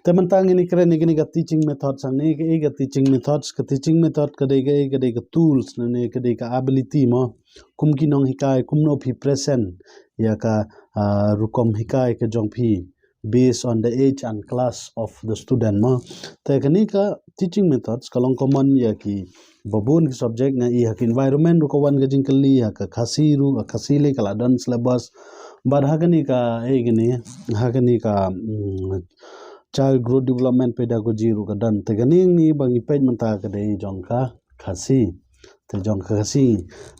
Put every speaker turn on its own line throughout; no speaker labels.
Teman ini keren ini ka teaching method sang ni ka teaching methods ka kadai ka tools ne kadai ka ability mo kum ki nong hikai kum no phi present ya ka rukom hikai ka jong phi based on the age and class of the student mo te kani ka teaching methods kalong common ya ki babun ki subject na I hak environment ru ko wan ga jingkali ya ka khasi ru khasi le kala dan syllabus bar hagani ka hagani ka child growth development pedagogy ru kadan te ganing ni bangi page menta ka dei jongka khasi te jongka khasi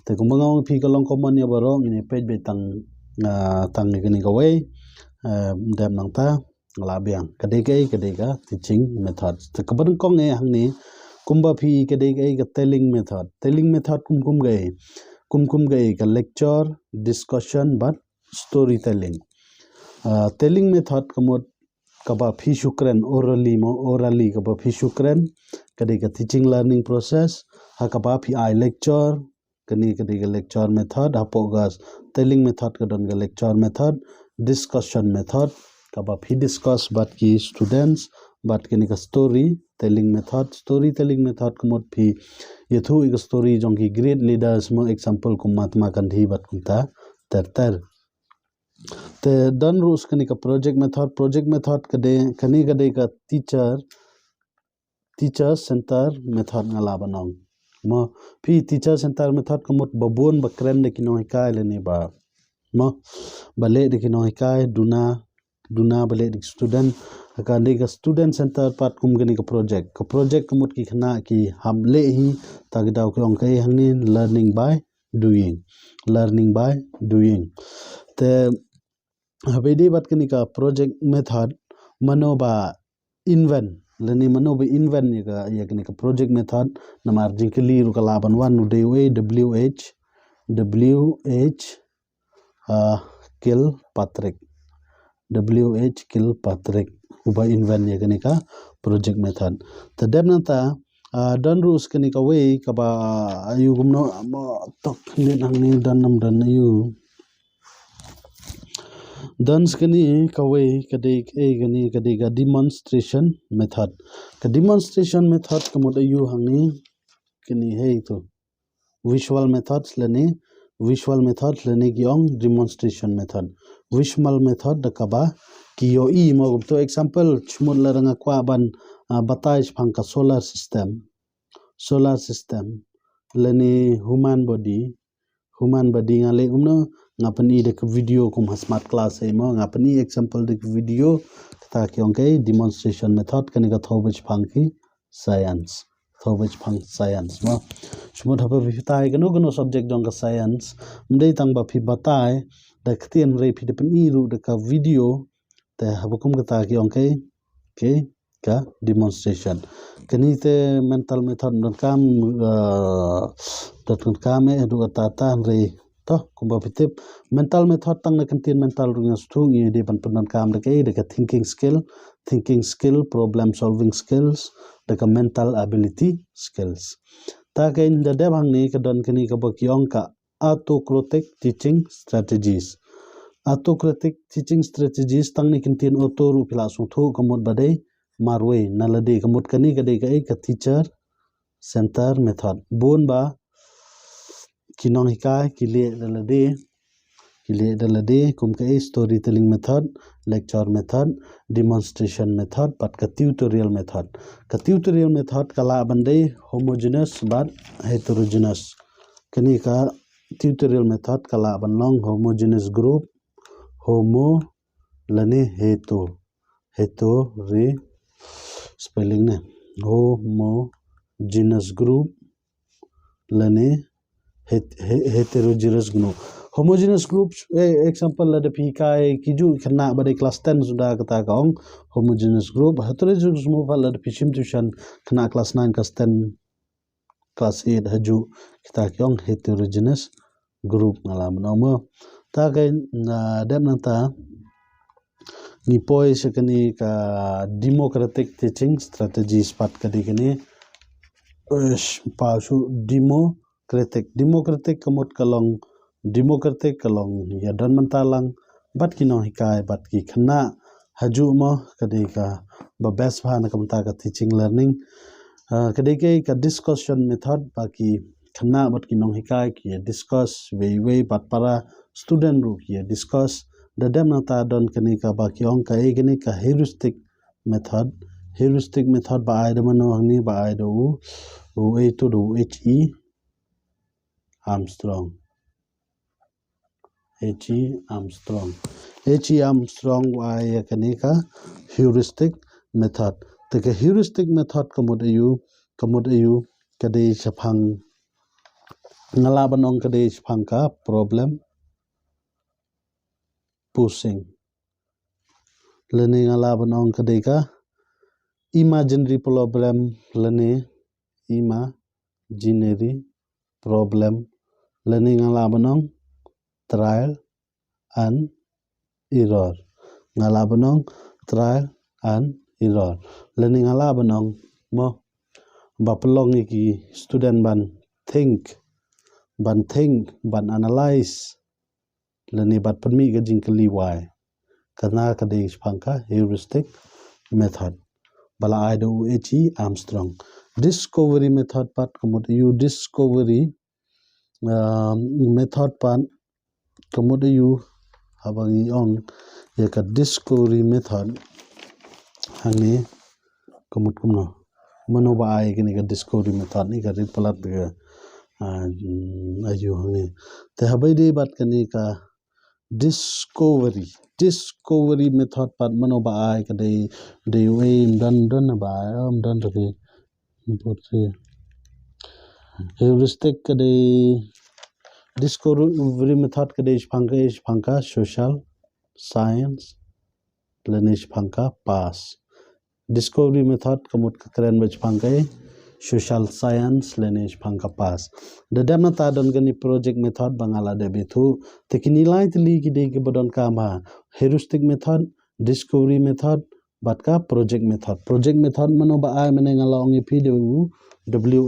te kumbangong phi kalong common ya barong ini page be tang tang ni ka way dem nang ta labiang kadai ka teaching methods te kabarang kong e hang ni kumba phi kadai ka telling method kum gai ka lecture discussion but storytelling telling method kamot kaba phi shukren orally kaba phi shukren kadai ka teaching learning process hakaba phi I lecture kadai ka lecture method apogas telling method kadon ga lecture method discussion method kaba phi discuss but ki students but kini ka storytelling method kumot phi yethu ik story jong ki great leaders mo example kum matma gandhi bat kunta ter te dan rules kani ka project method kade ka teacher center method ngala banong mo phi teacher center method kamot babon bakren de kino kai le ni ba mo bale de kino kai duna bale de student akande ka student center part kum gani ka project kamot ki khana ki hamle hi tagdaw ke ong kai hangni learning by doing te habedi bat kani ka project method manoba invent ni ka ya kani ka project method na margin kali ru ka laban wan nu de Kilpatrick uba invent ya kani ka project method te demnata dan rules kani ka way ka ba ayu gumno tok ni nang ni dan ayu dan skani kawai kadai ka demonstration method kamot ayu hangni kini hey to visual methods lene giong demonstration method da kaba kiyo I mo to example chmut laranga kwa ban batai phangka solar system lene human body ngale umno ngapani de video kum smart class e mo ngapani example de video ta kyong ke demonstration method kani ka thobich phangki science mo shmut haba bi tai gano subject jong ka science mdei tangba phi batai da ktien re phi de pani ru de ka video te habukum ka ta kyong ke ka demonstration kani te mental method don kam e du ta re to kumba pitip mental method tang na kantin mental runga stu ni de pan kam de ka thinking skill problem solving skills de ka mental ability skills ta ka in the debang ni ka don kani ka bakyong ka autocratic teaching strategies tang ni kantin auto ru pila su thu kamot bade marwe nalade kamot kani ka de ka teacher center method bon ba kinong hikai kile dalade kum ka storytelling method lecture method demonstration method pat ka tutorial method kala bande homogeneous but heterogeneous kani ka tutorial method kala banlong homogeneous group lane heto re spelling ne homogeneous group lane heterogeneous group example la de kai kiju khana bade class 10 sudah kata kaong homogeneous group heterogeneous group la de pichim tuition khana class 9 class 10 class 8 haju kita kaong heterogeneous group ngalam no ta kai dem nanta ni poi sekani ka democratic teaching strategies pat kadikani pasu democratic kamot kalong ya dan mentalang bat ki no hikai bat ki khana haju mo kadika ba best bha na kamta ka teaching learning kadai ke ka discussion method baki khana bat ki nong hikai ki discuss wei bat para student ru ki discuss the dem na ta don kani ka baki ong ka e kani ka heuristic method ba ai da mano hangni ba ai do u e to do he Armstrong wa kani ka heuristic method te ka heuristic method kamod ayu kadai saphang ngala banong kadai saphang ka problem pushing lene ngala banong kadai ka imaginary problem lene imaginary problem lene ngala banong trial and error ngala banong trial and error lene ngala banong mo bapelong ki student think ban analyze lene bat permi ga jingkali why karena kadai spangka heuristic method bala aido he Armstrong discovery method pat komod you discovery method pan komod you habangi on ya ka discovery method hangi komod kumno mano ba ai kini ka discovery method ni ka ripalat be ayu hangi te habai de bat kani ka discovery method pat mano ba ai ka de way dan ba dan de heuristic ka de discovery method ka de phangka social science lenish phangka pass discovery method kamut ka kren bach phangka social science lenish phangka pass the demata don gani project method bangala de bithu tekini lightly ki de ke bodon kama heuristic method discovery method batka project method mano ba ai mane ngala ongi pdu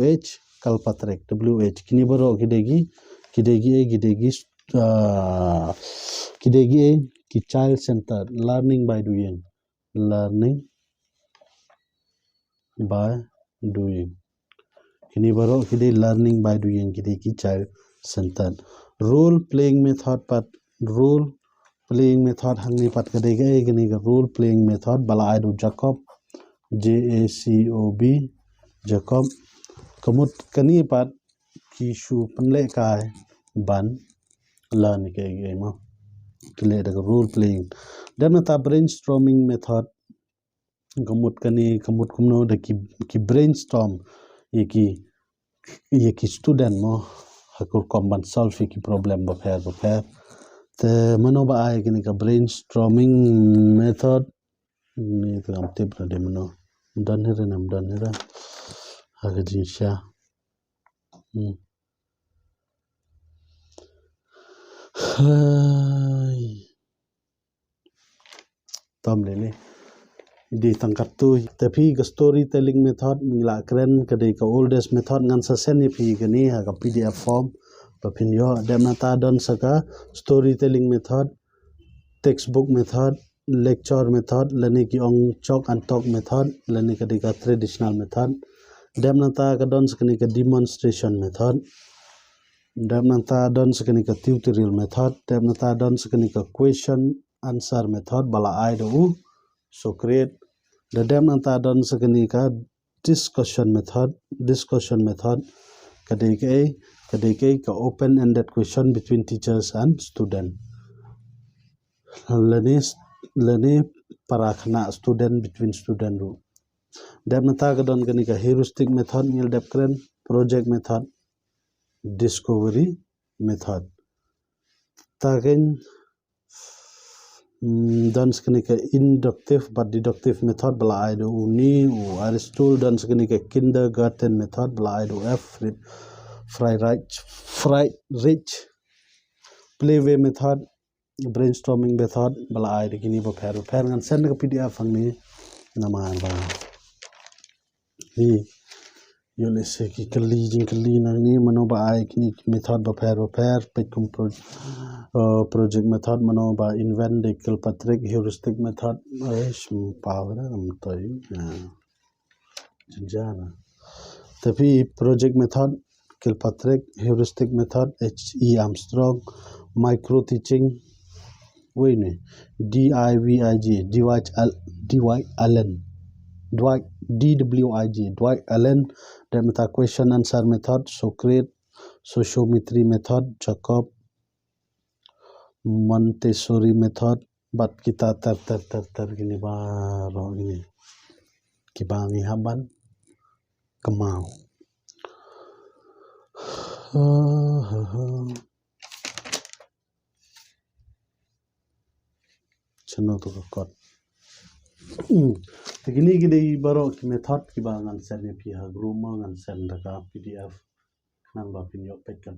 wh kalpatrek wh kini boro kidegi ki child center learning by doing kini baro kide learning by doing kide ki child center role playing method hangni pat kade ga gani ga role playing method bala aidu jacob jacob kamut kani pat ki shu panle kai ban learn ke ma kile da role playing dan ta brainstorming method kamut kumno da ki brainstorm ye ki student mo hakur common solve ki problem ba fair te mano ba ai kini ka brainstorming method ni to am tip na de mano dan hera haga jinsha tom lele di tangkat tu tapi ke storytelling method mila keren kadai ka oldest method ngan sa seni phi gani ha ka pdf form papin yo demata don saka storytelling method textbook method lecture method lani ki ong chalk and talk method lani kadai ka traditional method demata ka don sakani ka demonstration method demata don sakani ka tutorial method demata don sakani ka question answer method bala ai do so create the demata don sakani ka discussion method kadai ka open ended question between teachers and student lani parakhna student between student ru demata ka don kani ka heuristic method ngil depkren project method discovery method tagen dan skani ka inductive but deductive method bala ai do uni aristotle dan skani ka kindergarten method bala ai do f Friedrich playway method brainstorming method bala ai de kini ba fer ngan send ka pdf angni nama ba hi Yolese ki kali jing kali nang ni mano ba ai kini method ba pair pe kum project method mano ba invent de patrick heuristic method aish power am tai jana tapi project method Kilpatrick heuristic method H.E. Armstrong micro teaching wini Dwight Allen Dwight Allen dan meta question answer method Socrates sociometry method Jacob Montessori method bat kita ter gini baru gini kibangi haban kemau channel to record begini gini baru method kibangan sen pi ha group ngan sen da PDF nang ba pin yok pet kan